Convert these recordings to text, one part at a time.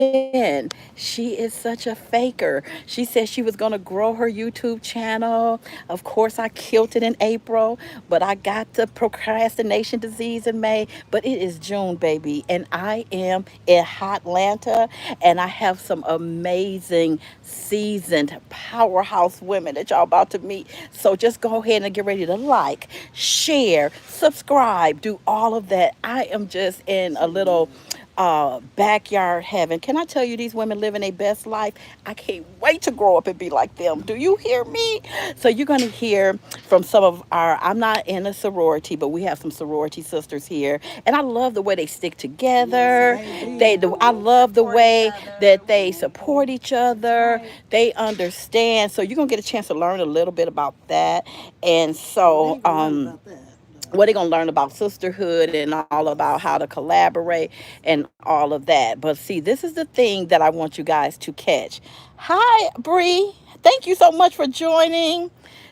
Adrienne, she is such a faker. She said she was going to grow her YouTube channel. Of course, I killed it in April, but I got the procrastination disease in May. But it is June, baby, and I am in Atlanta, and I have some amazing, seasoned powerhouse women that y'all about to meet. So just go ahead and get ready to like, share, subscribe, do all of that. I am just in a little backyard heaven. Can I tell you, these women living their best life? I can't wait to grow up and be like them. Do you hear me? So you're going to hear from some of our, I'm not in a sorority, but we have some sorority sisters here. And I love the way they stick together. I love the way that they support each other. They understand. So you're going to get a chance to learn a little bit about that. And so, what they're going to learn about sisterhood and all about how to collaborate and all of that. But see, this is the thing that I want you guys to catch. Hi, Bree. Thank you so much for joining.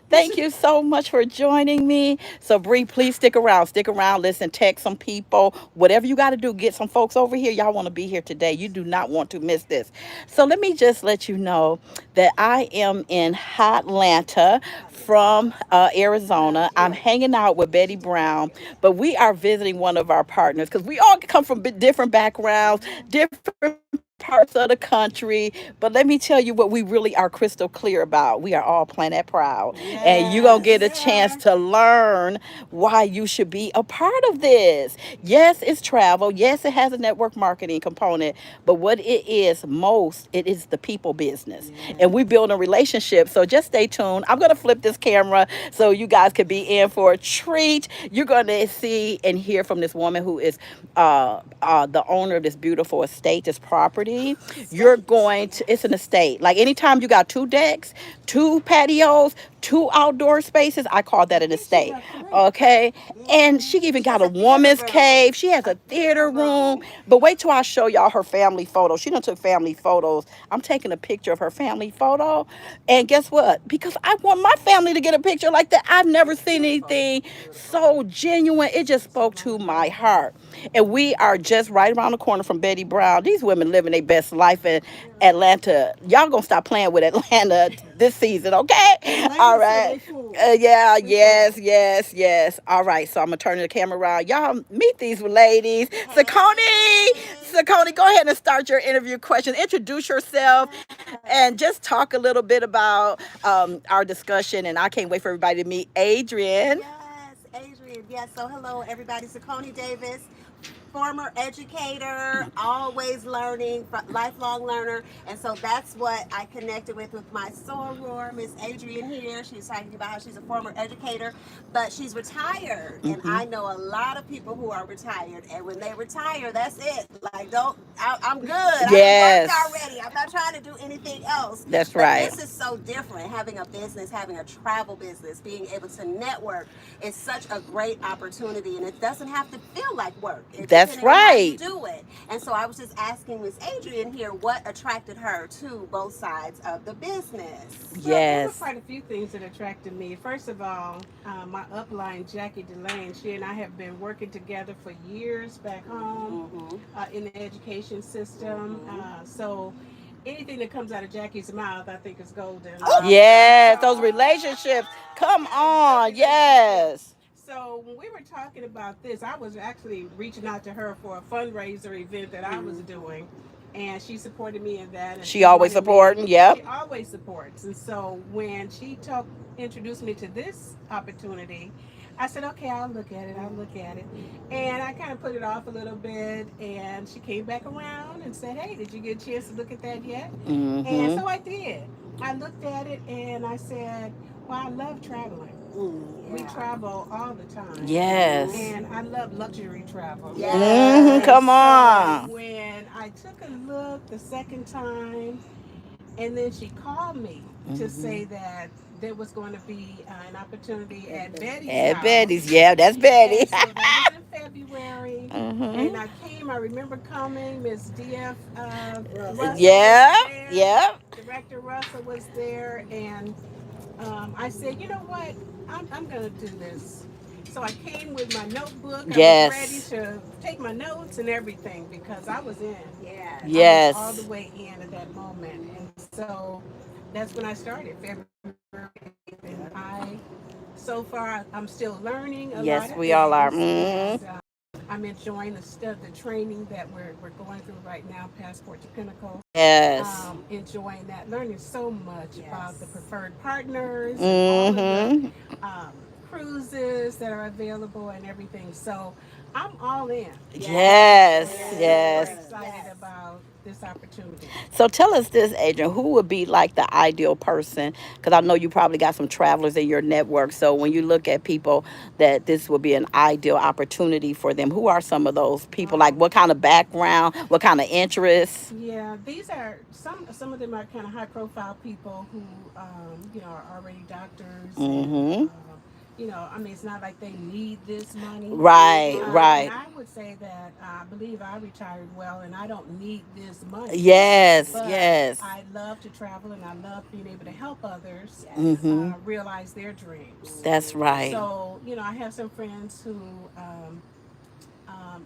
Thank you so much for joining me. So, Bree, please stick around. Stick around. Listen, text some people. Whatever you got to do, get some folks over here. Y'all want to be here today. You do not want to miss this. So, let me just let you know that I am in Atlanta from Arizona. I'm hanging out with Betty Brown, but we are visiting one of our partners because we all come from different backgrounds, different parts of the country. But let me tell you what we really are crystal clear about. We are all Planet Proud. And you're going to get a chance to learn why you should be a part of this. Yes, it's travel. Yes, it has a network marketing component. But what it is most, it is the people business. And we build a relationship. So just stay tuned. I'm going to flip this camera so you guys can be in for a treat. You're going to see and hear from this woman who is the owner of this beautiful estate, this property. You're going to, it's an estate. Like anytime you got two decks, two patios, two outdoor spaces, I call that an estate. Okay. And she even got a woman's cave. She has a theater room. But wait till I show y'all her family photos. She done took family photos. I'm taking a picture of her family photo. And guess what? Because I want my family to get a picture like that. I've never seen anything so genuine. It just spoke to my heart. And we are just right around the corner from Betty Brown. These women living their best life in Atlanta. Y'all gonna stop playing with Atlanta this season, okay? All right. Yeah, yes, yes, yes. All right, so I'm gonna turn the camera around. Y'all meet these ladies. Sokoni, go ahead and start your interview questions. Introduce yourself and just talk a little bit about our discussion. And I can't wait for everybody to meet Adrienne. Yes, Adrienne. Yes. So, hello, everybody. Sokoni Davis, former educator, always learning, lifelong learner. And so that's what I connected with my soror, Miss Adrienne here. She's talking about how she's a former educator, but she's retired. And Hmm. I know a lot of people who are retired. And when they retire, that's it. Like, I'm good. I done worked Yes, already. I'm not trying to do anything else. that's But right. this is so different. Having a business, having a travel business, being able to network is such a great opportunity. And it doesn't have to feel like work, That's depending on how you right. do it. And so I was just asking Miss Adrienne here what attracted her to both sides of the business. Well, there were Yes. quite a few things that attracted me. First of all, my upline, Jackie Delane, she and I have been working together for years back home Mm-hmm. in the education system. Mm-hmm. So anything that comes out of Jackie's mouth, I think is golden. Yes, those So, relationships. Come it's good on. relationships. Yes. So when we were talking about this, I was actually reaching out to her for a fundraiser event that I was Mm-hmm. doing, and she supported me in that, and She she always wanted me. supporting. She Yep. always supports, and so when she introduced me to this opportunity, I said, "Okay, I'll look at it. I'll look at it," and I kind of put it off a little bit, and she came back around and said, "Hey, did you get a chance to look at that yet?" And Mm-hmm. so I did. I looked at it and I said, "Well, I love traveling. We Yeah. travel all the time, Mm-hmm. Yes. and I love luxury travel." Mm-hmm. And Yes. Come so on. when I took a look the second time, and then she called me to Mm-hmm. say that there was going to be an opportunity At at Betty's. Betty's At house. Betty's. Yeah, that's Betty. And so that was in February. Mm-hmm. And I came, I remember coming, Miss DF Russell was Yeah. there, Yeah. Director Russell was there, and I said, you know what, I'm going to do this. So I came with my notebook. I was ready Yes. to take my notes and everything because I was in. Yes. I was all the Yes. way in at that moment. And so that's when I started, February 8th. And so far, I'm still learning a lot Yes, of we all are. things. Hmm. And I'm enjoying the training that we're going through right now, Passport to Pinnacle. Yes. Enjoying that, learning so much about the Yes. preferred partners and all of the Hmm. um, cruises that are available and everything. So I'm all in Yes. Yes. and super Yes. Good. excited Yes. about this opportunity. So tell us this, Adrian, who would be like the ideal person? Because I know you probably got some travelers in your network. So when you look at people that this would be an ideal opportunity for them, who are some of those people? Like Um, what kind of background, what kind of interests? Yeah, these are some of them are kind of high profile people who are already doctors and Mm-hmm. I mean it's not like they need this money. Right, And right. I would say that I believe I retired well and I don't need this money. Yes, But yes. I love to travel and I love being able to help others Yes. Mm-hmm. realize their dreams. That's Mm-hmm. right. So, I have some friends who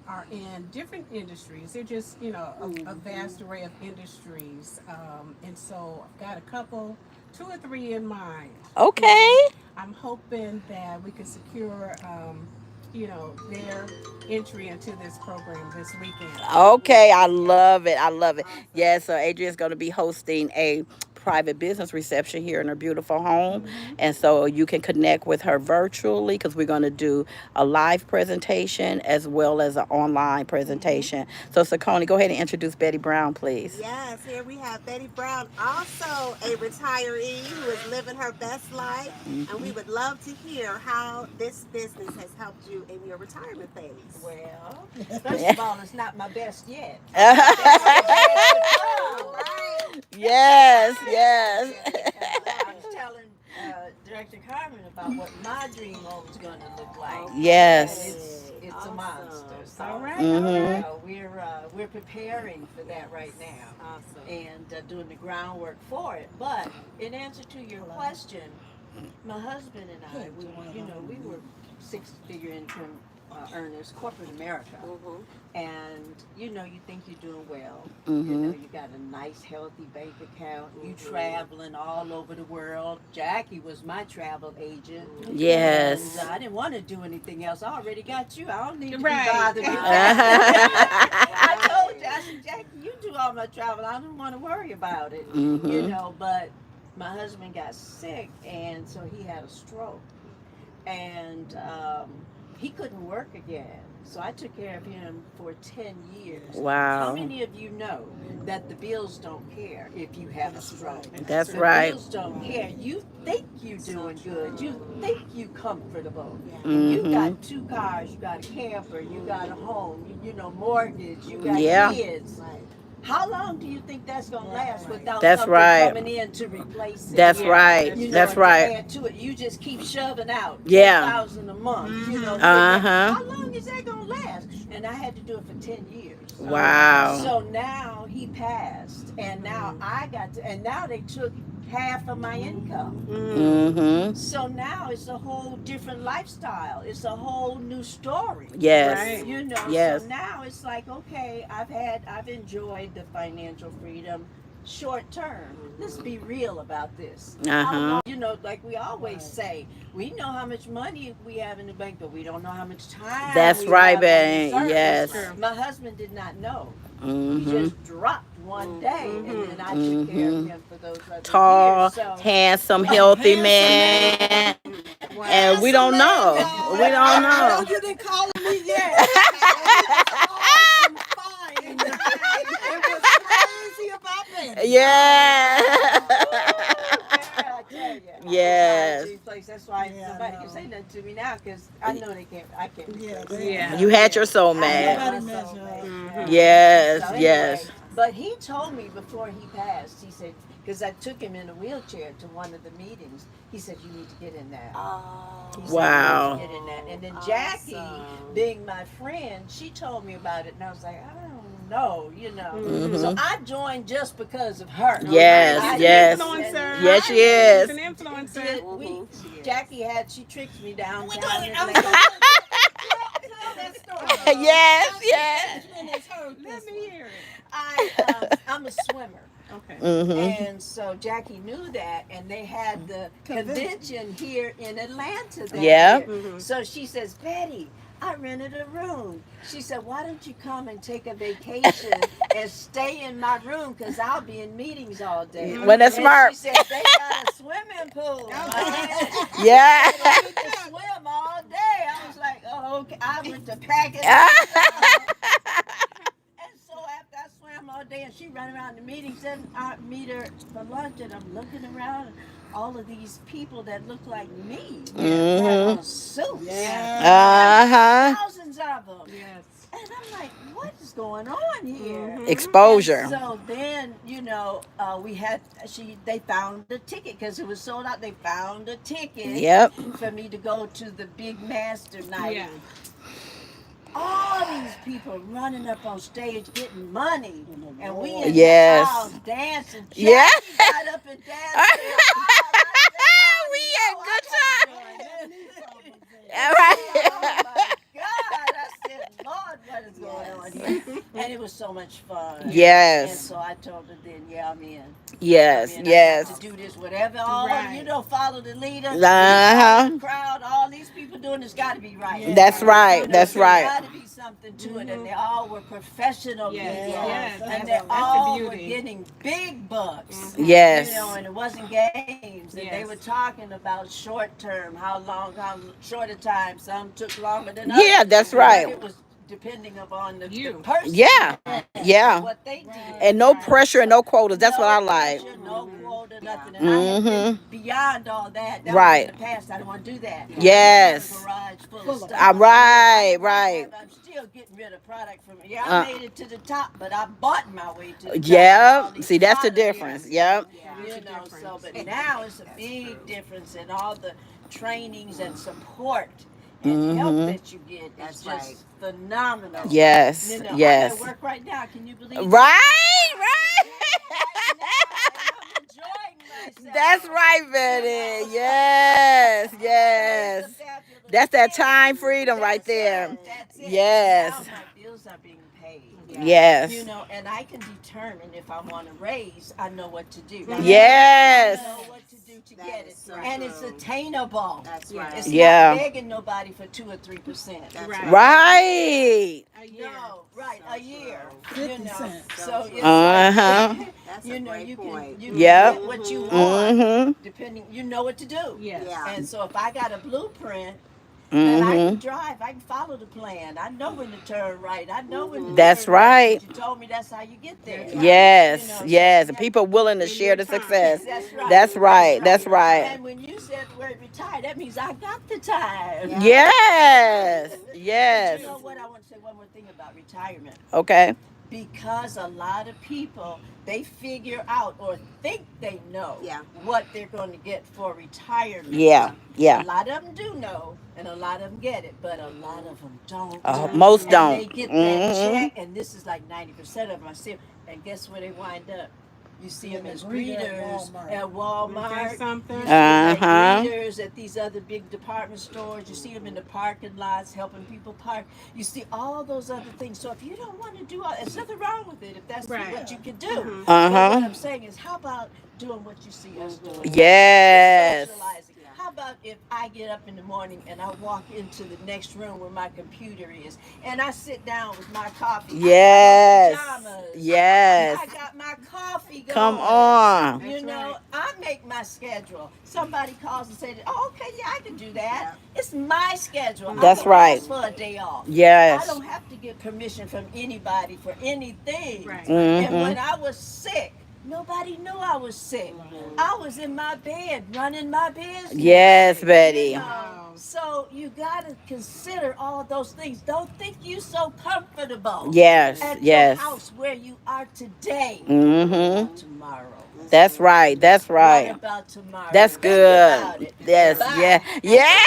are in different industries. They're just, a Mm-hmm. vast array of industries. And so I've got a couple, two or three in mind who Okay. I'm hoping that we can secure, their entry into this program this weekend. Okay, I Mm-hmm. Yes. love it. I love it. Awesome. Yes, so Adrienne's going to be hosting a private business reception here in her beautiful home. Mm-hmm. And so you can connect with her virtually because we're going to do a live presentation as well as an online Mm-hmm. presentation. So, Sokoni, go ahead and introduce Betty Brown, please. Yes, here we have Betty Brown, also a retiree who is living her best life. And we would love to hear how this business has helped you in your retirement phase. Well, first Yeah. of all, it's not my best yet. Best is Okay. yet to All come. right. Yes, Best is yes. yet to I come. love I was it. telling Director Carmen about what my dream home is going to look like, and Yes. Okay. it's a monster. Awesome. All So, right, all Mm-hmm. right. we're preparing for that right Yes. now, Awesome. and doing the groundwork for it. But in answer to your question, my husband and I, we were six-figure income earners, corporate America, Mm-hmm. and you think you're doing well. Mm-hmm. You got a nice, healthy bank account. You Mm-hmm. traveling all over the world. Jackie was my travel agent, Okay. and Yes. I didn't want to do anything else. I already got you. I don't need to be Right. bothered with that. I told you, Right. I said, Jackie, you do all my travel. I don't want to worry about it, Mm-hmm. But my husband got sick, and so he had a stroke, and he couldn't work again. So I took care of him for 10 years. How Wow. many of you know that the bills don't care if you have a stroke? That's The right. bills don't care. You think you're doing good. You think you comfortable. Yes. And you Mm-hmm. got two cars, you got a camper, you got a home, mortgage, you got Yeah. kids. Right. How long do you think that's going to last without That's something right. coming in to replace it? That's Yeah, right. that's That's true. And to right. add to it, you just keep shoving out Yeah. 10,000 a month. Uh Thinking, huh. how long is that gonna last? And I had to do it for 10 years. Wow. So now he passed, and now I got to, and now they took half of my income. Mm. Mm-hmm. So now it's a whole different lifestyle. It's a whole new story. Yes. Right. So Yes. now it's like, okay, I've enjoyed the financial freedom short term. Let's be real about this. Uh How huh. long, like we always say, we know how much money we have in the bank, but we don't know how much time That's we right, have in babe. That's reserve. Yes. true. My husband did not know. He Mm-hmm. just dropped one day, and then I took care of Mm-hmm. him for those other Tall, years. So handsome, a healthy handsome man. man. And we Wow. don't Handsome man, know. y'all. We don't I know know. you didn't call him me yet, but he was awesome fine and was crazy about that. Yeah. Girl, I tell you. Yes. Gee, place. That's why nobody can say nothing to me now because I know they can't. I can't replace it. Yeah. You had your I soulmate. had my soulmate. Mm-hmm. Yes, So anyway, yes. but he told me before he passed. He said because I took him in a wheelchair to one of the meetings. He said you need to get in that. Oh. He said, Wow. "You need to get in that." And then Jackie, Awesome. being my friend, she told me about it, and I was like, I don't know, you know. So Mhm. I joined just because of her. Yes, She's I an yes. didn't, influencer. Yes, she She's is. an and influencer. did we? She is. Jackie had she tricked me downtown I'm so Atlanta. Tell that story, girl. Yes, How she yes. tricked me and it's her Let this me one. hear it. I'm a swimmer. Okay. Mhm. And so Jackie knew that, and they had the convention here in Atlanta that Yeah. year. So she says, Betty, I rented a room. She said, why don't you come and take a vacation and stay in my room because I'll be in meetings all day. When that's And she smart. said, they got a swimming pool. She Yeah. said, and you can swim all day. I was like, oh, okay. I went to packing my stuff. And so after I swam all day and she ran around the meetings, then I meet her for lunch and I'm looking around and all of these people that look like me had Mhm. on suits. Uh huh. Thousands of them. Yes. And I'm like, what is going on here? And Exposure. so then, we had they found a ticket because it was sold out. They found a ticket Yep. for me to go to the big master night. Yeah. All these people running up on stage getting money, and we in Yes. the aisles dancing. Yeah. Jackie got up and danced in the aisle. I said, We I had know good I time. gotta join this. All Oh right. my God! I said, Lord, what is going on here? And it was so much fun. And Yes. so I told her then, yeah, I'm in. Yes. I got Yes. to do this, whatever. All Right. follow the leader, Uh follow huh. the crowd. All these people doing this got to be right. That's right. That's There right. got to be something to it, and they all were professional Yes. people, Yes. and That's, they that's the all were beauty. getting big bucks. Yes. And it wasn't games, and they Yes. were talking about short term, how short a time. Some took longer than Yeah, others. that's But right. it was depending upon the You. person Yeah. and Yeah. what they did. And no pressure and no quotas. That's what No I like. pressure, no quota, nothing. And I have Mhm. been beyond all that. That was in Right. the past. I don't want to do that. Yes. I have a garage full of stuff. Right. Right. I'm still getting rid of product from it. Yeah, Uh, I made it to the top, but I bought my way to the top. with all yeah. these See, that's the products. difference. Yep. That is a difference. But now it's a big difference in all the trainings and support and help Mhm. that you get. It's just phenomenal. Yes. I'm at Yes. work right now. Can you believe it? Right. Right now, Right. and I'm enjoying myself. That's right, Betty. Yes. Yes. That's that time freedom right there. That's it. Yes. Now my bills are being paid. Yes. And I can determine if I want to raise, I know what to do. Yes. I know what to do to get it. And it's attainable. That's Yeah. right. It's Yeah. not begging nobody for 2 or 3%. Right. Right. A year. No, right, So a year. true. 50 cents. So So true. it's Uh-huh. That's you a know, great you point. can you Yep. get what you want Mhm. depending you know what to do. Yes. Yeah. And so if I got a blueprint, then I can Mhm. drive. I can follow the plan. I know when to turn right. I know when to That's turn left. right. You told me that's how you get there. That's right. Yes. So Yes. you And have people willing to In share your the time. success. That's right. That's right. That's right. And when you said the word retire, that means I got the time. Yes. But Yes. you know what? I want to say one more thing about retirement. Okay. Because a lot of people they figure out or think they know Yeah. what they're going to get for retirement. Yeah. A Yeah. lot of them do know, and a lot of them get it, but a lot of them don't. Most And don't. they get that Mhm. check, and this is like 90% of them. I see 'em, and guess where they wind up? You see them as greeters at Walmart. That's something. You see 'em at Uh-huh. greeters at these other big department stores. You see them in the parking lots helping people park. You see all those other things. So if you don't want to do all, there's nothing wrong with it if that's Right. what you can do. Uh-huh. But what I'm saying is, how about doing what you see us doing? Yes. Socializing. How about if I get up in the morning and I walk into the next room where my computer is and I sit down with my coffee? Yes. I got my pajamas. Yes. I got my coffee going. Come on. You That's know, right. I make my schedule. Somebody calls and says, "Oh, okay, yeah, I can do that." It's my schedule. That's I don't right. ask for a day off. Yes. I don't have to get permission from anybody for anything. Right. And Mhm. when I was sick, nobody knew I was sick. I was in my bed running my business. Yes, Betty. Wow. So you gotta consider all those things. Don't think you so comfortable Yes. at Yes. your house where you are today. Mhm. Tomorrow. That's right. That's What right. about tomorrow? That's Think good. about it. Yes. Bye. Yeah. Yeah.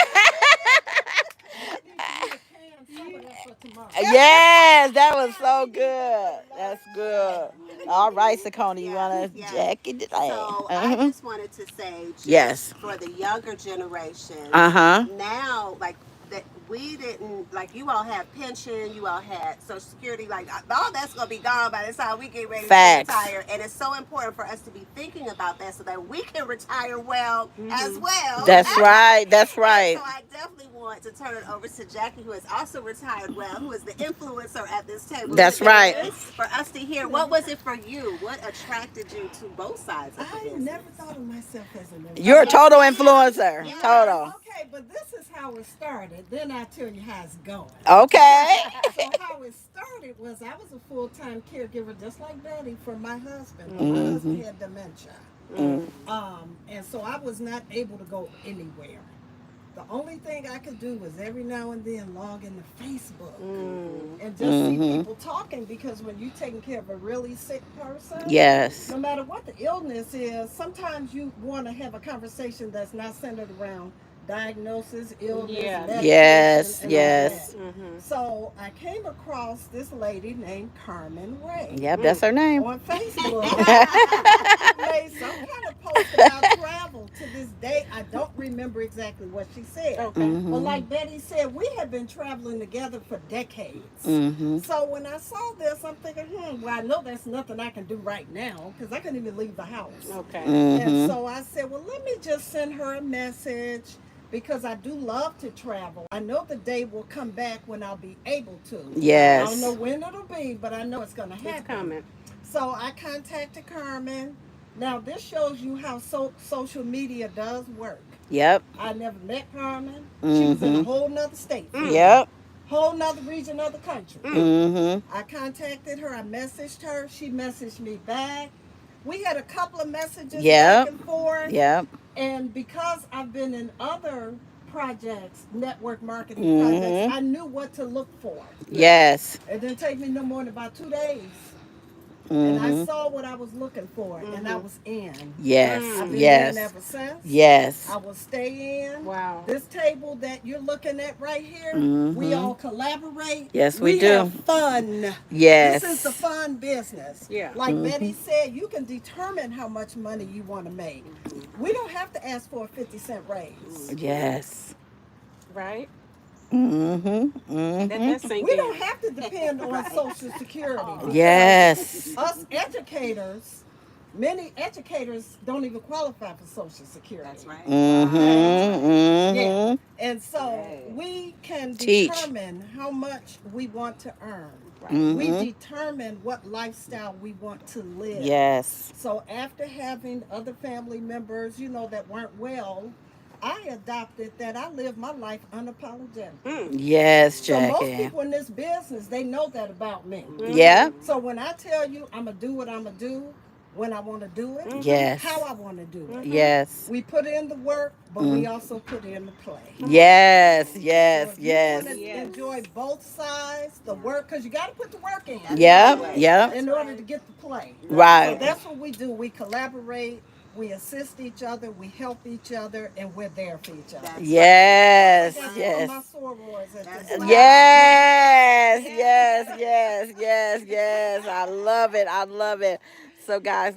tomorrow. Yes, that was so good. That's good. All right, Sokoni, you Yes, want to yes. jack it? So I just wanted to say, just Yes. for the younger generations, Uh-huh. now, like that, we didn't, like, you all have pension, you all had Social Security, like all that's gonna be gone by the time we get ready to Facts. retire, and it's so important for us to be thinking about that so that we can retire well as Mm-hmm. well. That's right. That's And right. so I definitely want to turn it over to Jackie, who has also retired well, who is the influencer at this table That's today, right. for us to hear what was it for you? What attracted you to both sides of the I business? never thought of myself as an You're a influencer. total influencer. Yes. Total. Okay, but this is how it started. Then I'll tell you how it's going. Okay. So how it started was I was a full-time caregiver, just like Betty, for my husband. But my Mm-hmm. husband had dementia, Mm. and so I was not able to go anywhere. The only thing I could do was every now and then log into Facebook and just see Mm-hmm. people talking, because when you're taking care of a really sick person, Yes. no matter what the illness is, sometimes you want to have a conversation that's not centered around diagnosis, illness, Yes. medication, Yes. and all Yes. that. Mm-hmm. So I came across this lady named Carmen Ray Yep, that's her name. on Facebook. Made some kind of post about travel. To this day, I don't remember exactly what she said. Okay. Mm-hmm. But like Betty said, we have been traveling together for decades. Mm-hmm. So when I saw this, I'm thinking, well, I know that's nothing I can do right now, because I couldn't even leave the house. Okay. And Mm-hmm. so I said, well, let me just send her a message, because I do love to travel. I know the day will come back when I'll be able to. I don't know Yes. when it'll be, but I know it's going to happen. It's coming. So I contacted Carmen. Now, this shows you how social media does work. Yep. I never met Carmen. She was in a Mm-hmm. whole nother state. Yep. Whole nother region of the country. Mm-hmm. I contacted her. I messaged her. She messaged me back. We had a couple of messages back Yep. and forth. Yep. And because I've been in other projects, network marketing Mm-hmm. projects, I knew what to look for. Yes. It didn't take me no more than about 2 days. And I Mm-hmm. saw what I was looking for, and I was in. Yes. I've been in Yes. ever since. Yes. I will stay in. Wow. This table that you're looking at right here, we Mm-hmm. all collaborate. Yes, we do. have fun. Yes. This is the fun business. Yeah. Like Betty said, you can determine how much money you want to make. We don't have to ask for a 50-cent raise. Yes. Right. Mm-hmm. Let Mm-hmm. that sink We in. don't have to depend on Social Security. because Yes. Us educators, many educators don't even qualify for Social Security. That's right. Mm-hmm. Yeah. Mm-hmm. And so Right. we can Teach. determine how much we want to earn. Mm-hmm. We determine what lifestyle we want to live. Yes. So after having other family members, that weren't well, I adopted that I live my life unapologetic. Yes, So most Jackie. people in this business, they know that about me. Yeah. So when I tell you I'm going to do what I'm going to do, when I want to do it, Yes. how I want to do it. Yes. We put in the work, but we also put in the play. Yes. So Yes. if you Yes. want to Yes. enjoy both sides, the work, because you got to put the work in Yep. Yep. in order to get the play. So Right. that's what we do. We collaborate, we assist each other, we help each other, and we're there for each other. That's Yes. That's all Yes. my sorors at That's this right. Yes. Yes. Yes. Yes. Yes. I love it. I love it. So, guys.